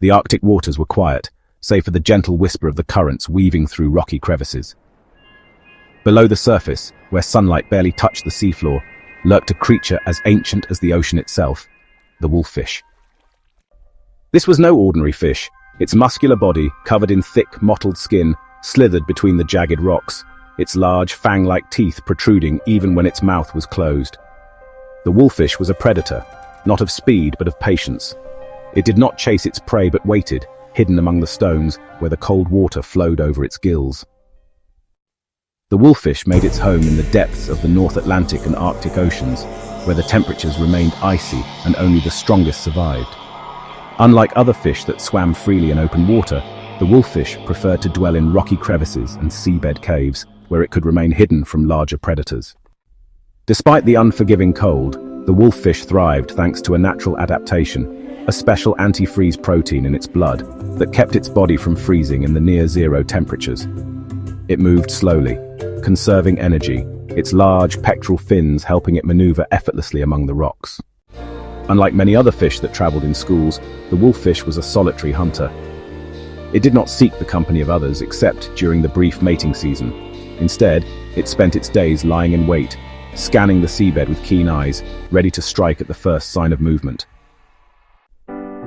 The Arctic waters were quiet, save for the gentle whisper of the currents weaving through rocky crevices. Below the surface, where sunlight barely touched the seafloor, lurked a creature as ancient as the ocean itself, the wolffish. This was no ordinary fish. Its muscular body, covered in thick, mottled skin, slithered between the jagged rocks, its large, fang-like teeth protruding even when its mouth was closed. The wolffish was a predator, not of speed but of patience. It did not chase its prey but waited, hidden among the stones where the cold water flowed over its gills. The wolffish made its home in the depths of the North Atlantic and Arctic Oceans, where the temperatures remained icy and only the strongest survived. Unlike other fish that swam freely in open water, the wolffish preferred to dwell in rocky crevices and seabed caves, where it could remain hidden from larger predators. Despite the unforgiving cold, the wolffish thrived thanks to a natural adaptation, a special antifreeze protein in its blood that kept its body from freezing in the near-zero temperatures. It moved slowly, conserving energy, its large pectoral fins helping it maneuver effortlessly among the rocks. Unlike many other fish that traveled in schools, the wolffish was a solitary hunter. It did not seek the company of others except during the brief mating season. Instead, it spent its days lying in wait, scanning the seabed with keen eyes, ready to strike at the first sign of movement.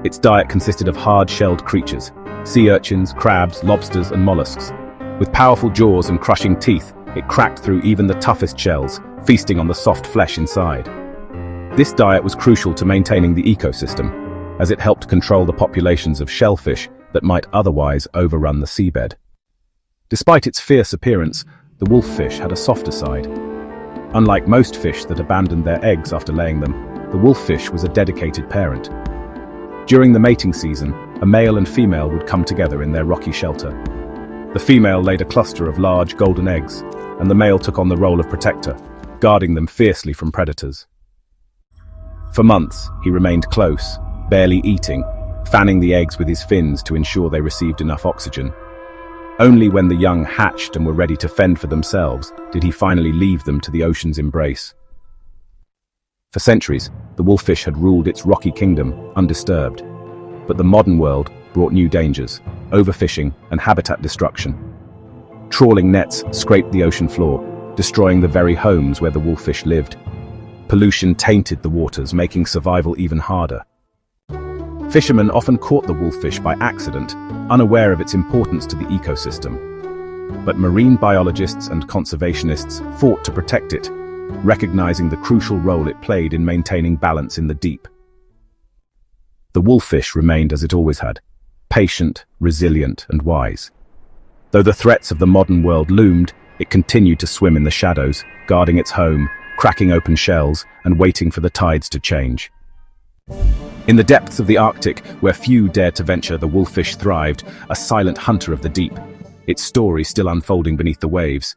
Its diet consisted of hard-shelled creatures, sea urchins, crabs, lobsters, and mollusks. With powerful jaws and crushing teeth, it cracked through even the toughest shells, feasting on the soft flesh inside. This diet was crucial to maintaining the ecosystem, as it helped control the populations of shellfish that might otherwise overrun the seabed. Despite its fierce appearance, the wolffish had a softer side. Unlike most fish that abandoned their eggs after laying them, the wolffish was a dedicated parent. During the mating season, a male and female would come together in their rocky shelter. The female laid a cluster of large golden eggs, and the male took on the role of protector, guarding them fiercely from predators. For months, he remained close, barely eating, fanning the eggs with his fins to ensure they received enough oxygen. Only when the young hatched and were ready to fend for themselves did he finally leave them to the ocean's embrace. For centuries, the wolffish had ruled its rocky kingdom undisturbed. But the modern world brought new dangers, overfishing and habitat destruction. Trawling nets scraped the ocean floor, destroying the very homes where the wolffish lived. Pollution tainted the waters, making survival even harder. Fishermen often caught the wolffish by accident, unaware of its importance to the ecosystem. But marine biologists and conservationists fought to protect it, recognizing the crucial role it played in maintaining balance in the deep. The wolffish remained as it always had, patient, resilient, and wise. Though the threats of the modern world loomed, it continued to swim in the shadows, guarding its home, cracking open shells, and waiting for the tides to change. In the depths of the Arctic, where few dared to venture, the wolffish thrived, a silent hunter of the deep, its story still unfolding beneath the waves.